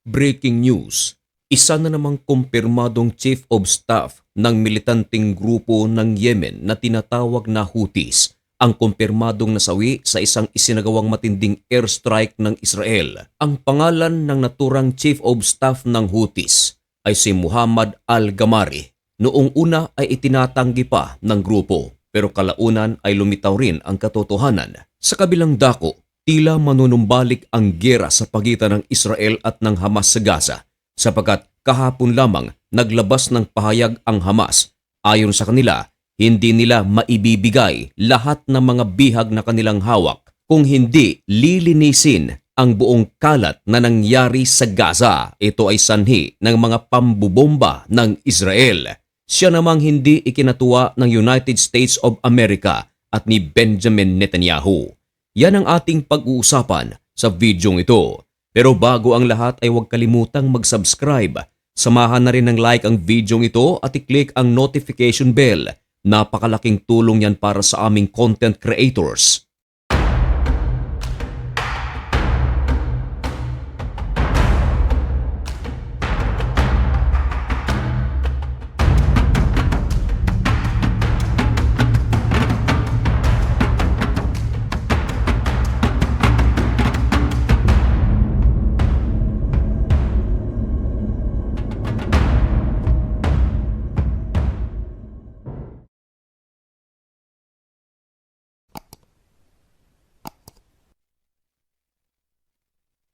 Breaking news, isa na namang kumpirmadong Chief of Staff ng militanteng grupo ng Yemen na tinatawag na Houthis ang kumpirmadong nasawi sa isang isinagawang matinding airstrike ng Israel. Ang pangalan ng naturang Chief of Staff ng Houthis ay si Muhammad al-Gamari. Noong una ay itinatanggi pa ng grupo pero kalaunan ay lumitaw rin ang katotohanan. Sa kabilang dako, tila manunumbalik ang giyera sa pagitan ng Israel at ng Hamas sa Gaza sapagkat kahapon lamang naglabas ng pahayag ang Hamas. Ayon sa kanila, hindi nila maibibigay lahat ng mga bihag na kanilang hawak kung hindi lilinisin ang buong kalat na nangyari sa Gaza. Ito ay sanhi ng mga pambubomba ng Israel. Siya namang hindi ikinatuwa ng United States of America at ni Benjamin Netanyahu. Yan ang ating pag-uusapan sa videong ito. Pero bago ang lahat ay huwag kalimutang mag-subscribe. Samahan na rin ng like ang videong ito at i-click ang notification bell. Napakalaking tulong yan para sa aming content creators.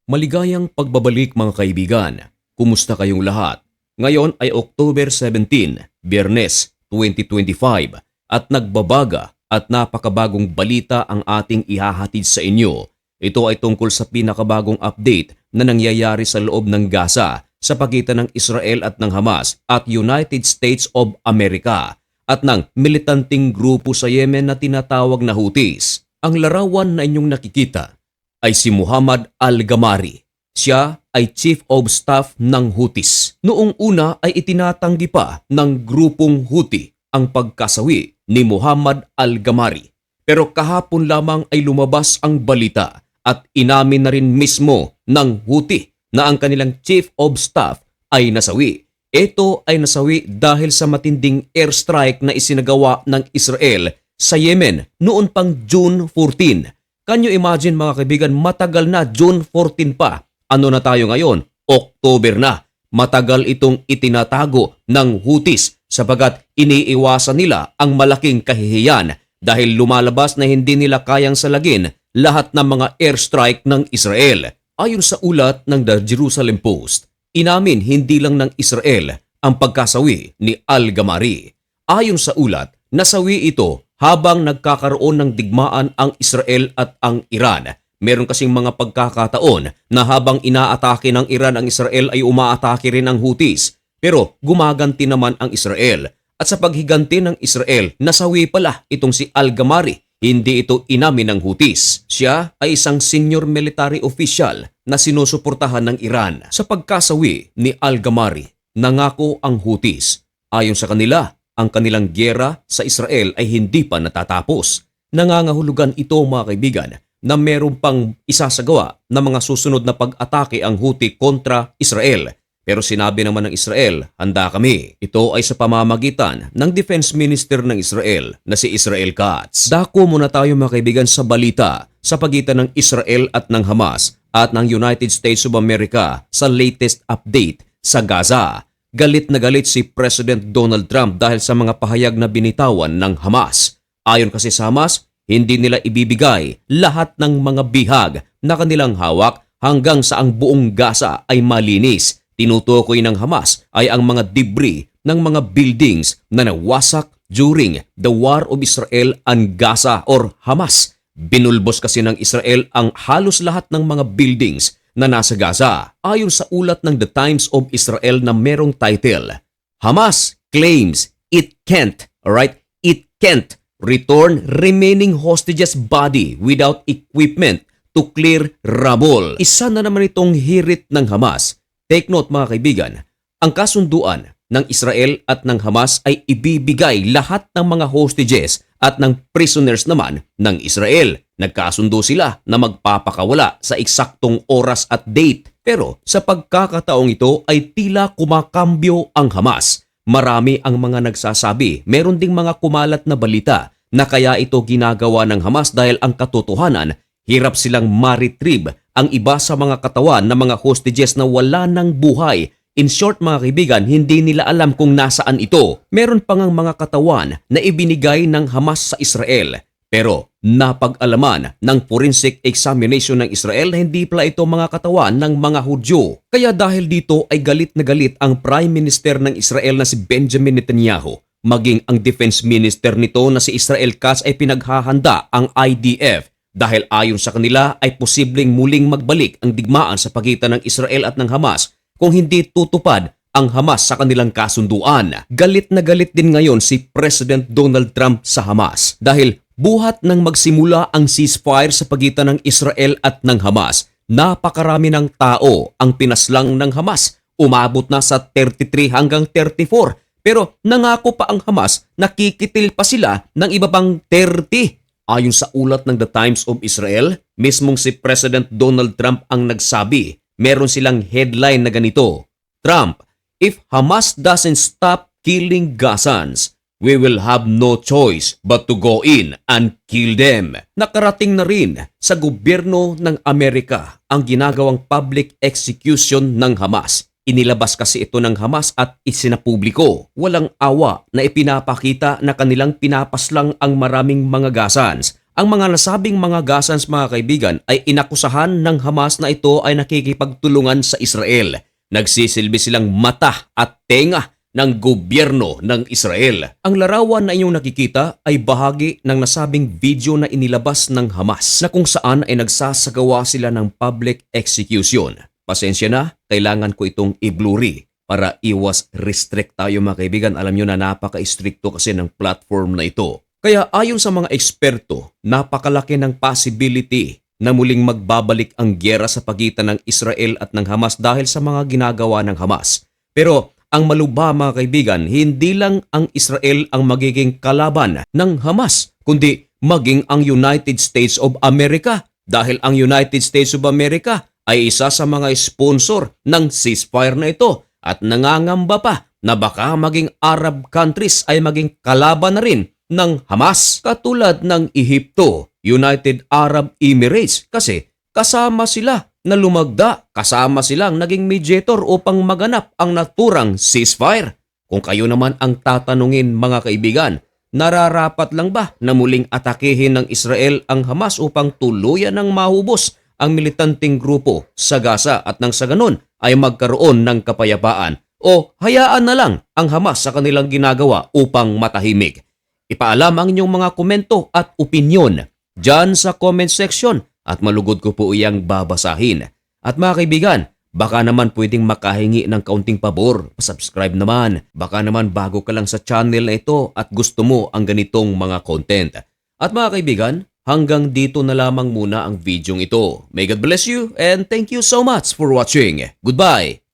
Maligayang pagbabalik mga kaibigan. Kumusta kayong lahat? Ngayon ay October 17, Biyernes 2025 at nagbabaga at napakabagong balita ang ating ihahatid sa inyo. Ito ay tungkol sa pinakabagong update na nangyayari sa loob ng Gaza sa pagitan ng Israel at ng Hamas at United States of America at ng militanteng grupo sa Yemen na tinatawag na Houthis. Ang larawan na inyong nakikita ay si Muhammad al-Gamari. Siya ay Chief of Staff ng Houthis. Noong una ay itinatanggi pa ng grupong Houthi ang pagkasawi ni Muhammad al-Gamari. Pero kahapon lamang ay lumabas ang balita at inamin na rin mismo ng Houthi na ang kanilang Chief of Staff ay nasawi. Ito ay nasawi dahil sa matinding airstrike na isinagawa ng Israel sa Yemen noon pang June 14. Can you imagine mga kaibigan, matagal na, June 14 pa. Ano na tayo ngayon? October na. Matagal itong itinatago ng Houthis sapagat iniiwasan nila ang malaking kahihiyan dahil lumalabas na hindi nila kayang salagin lahat ng mga airstrike ng Israel. Ayon sa ulat ng The Jerusalem Post, inamin hindi lang ng Israel ang pagkasawi ni al-Gamari. Ayon sa ulat, nasawi ito habang nagkakaroon ng digmaan ang Israel at ang Iran. Meron kasing mga pagkakataon na habang inaatake ng Iran ang Israel ay umaatake rin ang Houthis. Pero gumaganti naman ang Israel. At sa paghiganti ng Israel, nasawi pala itong si al-Gamari. Hindi ito inamin ng Houthis. Siya ay isang senior military official na sinusuportahan ng Iran. Sa pagkasawi ni al-Gamari, nangako ang Houthis. Ayon sa kanila, ang kanilang giyera sa Israel ay hindi pa natatapos. Nangangahulugan ito mga kaibigan na meron pang isasagawa na mga susunod na pag-atake ang Houthi kontra Israel. Pero sinabi naman ng Israel, handa kami. Ito ay sa pamamagitan ng Defense Minister ng Israel na si Israel Katz. Dako muna tayo mga kaibigan sa balita sa pagitan ng Israel at ng Hamas at ng United States of America sa latest update sa Gaza. Galit na galit si President Donald Trump dahil sa mga pahayag na binitawan ng Hamas. Ayon kasi sa Hamas, hindi nila ibibigay lahat ng mga bihag na kanilang hawak hanggang sa ang buong Gaza ay malinis. Tinutukoy ng Hamas ay ang mga debris ng mga buildings na nawasak during the War of Israel and Gaza or Hamas. Binulbos kasi ng Israel ang halos lahat ng mga buildings na nasa Gaza. Ayon sa ulat ng The Times of Israel na merong title, Hamas claims it can't return remaining hostages' body without equipment to clear rubble. Isa na naman itong hirit ng Hamas. Take note mga kaibigan, ang kasunduan ng Israel at ng Hamas ay ibibigay lahat ng mga hostages at ng prisoners naman ng Israel. Nagkasundo sila na magpapakawala sa eksaktong oras at date. Pero sa pagkakataong ito ay tila kumakambyo ang Hamas. Marami ang mga nagsasabi, meron ding mga kumalat na balita na kaya ito ginagawa ng Hamas dahil ang katotohanan, hirap silang ma-retrieve ang iba sa mga katawan ng mga hostages na wala ng buhay. In short mga kaibigan, hindi nila alam kung nasaan ito. Meron pang ang mga katawan na ibinigay ng Hamas sa Israel. Pero napag-alaman ng forensic examination ng Israel na hindi pala ito mga katawan ng mga Hudyo. Kaya dahil dito ay galit na galit ang Prime Minister ng Israel na si Benjamin Netanyahu. Maging ang Defense Minister nito na si Israel Katz ay pinaghahanda ang IDF dahil ayon sa kanila ay posibleng muling magbalik ang digmaan sa pagitan ng Israel at ng Hamas kung hindi tutupad ang Hamas sa kanilang kasunduan. Galit na galit din ngayon si President Donald Trump sa Hamas dahil buhat nang magsimula ang ceasefire sa pagitan ng Israel at ng Hamas, napakarami ng tao ang pinaslang ng Hamas. Umabot na sa 33 hanggang 34. Pero nangako pa ang Hamas na kikitil pa sila ng iba pang 30. Ayon sa ulat ng The Times of Israel, mismong si President Donald Trump ang nagsabi. Meron silang headline na ganito, Trump, if Hamas doesn't stop killing Gazans, we will have no choice but to go in and kill them. Nakarating na rin sa gobyerno ng Amerika ang ginagawang public execution ng Hamas. Inilabas kasi ito ng Hamas at isinapubliko. Walang awa na ipinapakita na kanilang pinapaslang ang maraming mga Gazans. Ang mga nasabing mga Gazans mga kaibigan ay inakusahan ng Hamas na ito ay nakikipagtulungan sa Israel. Nagsisilbi silang mata at tenga ng gobyerno ng Israel. Ang larawan na inyong nakikita ay bahagi ng nasabing video na inilabas ng Hamas na kung saan ay nagsasagawa sila ng public execution. Pasensya na, kailangan ko itong i-blurry para iwas restrict tayo mga kaibigan. Alam nyo na napaka-stricto kasi ng platform na ito. Kaya ayon sa mga eksperto, napakalaki ng possibility na muling magbabalik ang gyera sa pagitan ng Israel at ng Hamas dahil sa mga ginagawa ng Hamas. Pero ang malubha mga kaibigan, hindi lang ang Israel ang magiging kalaban ng Hamas, kundi maging ang United States of America. Dahil ang United States of America ay isa sa mga sponsor ng ceasefire na ito at nangangamba pa na baka maging Arab countries ay maging kalaban na rin ng Hamas katulad ng Ehipto, United Arab Emirates kasi kasama sila na lumagda, kasama silang naging mediator upang maganap ang naturang ceasefire. Kung kayo naman ang tatanungin mga kaibigan, nararapat lang ba na muling atakehin ng Israel ang Hamas upang tuluyan ng mahubos ang militanteng grupo sa Gaza at nang sa ganun ay magkaroon ng kapayapaan o hayaan na lang ang Hamas sa kanilang ginagawa upang matahimik? Ipaalam ang inyong mga komento at opinyon dyan sa comment section at malugod ko po iyang babasahin. At mga kaibigan, baka naman pwedeng makahingi ng kaunting pabor, subscribe naman. Baka naman bago ka lang sa channel na ito at gusto mo ang ganitong mga content. At mga kaibigan, hanggang dito na lamang muna ang videong ito. May God bless you and thank you so much for watching. Goodbye!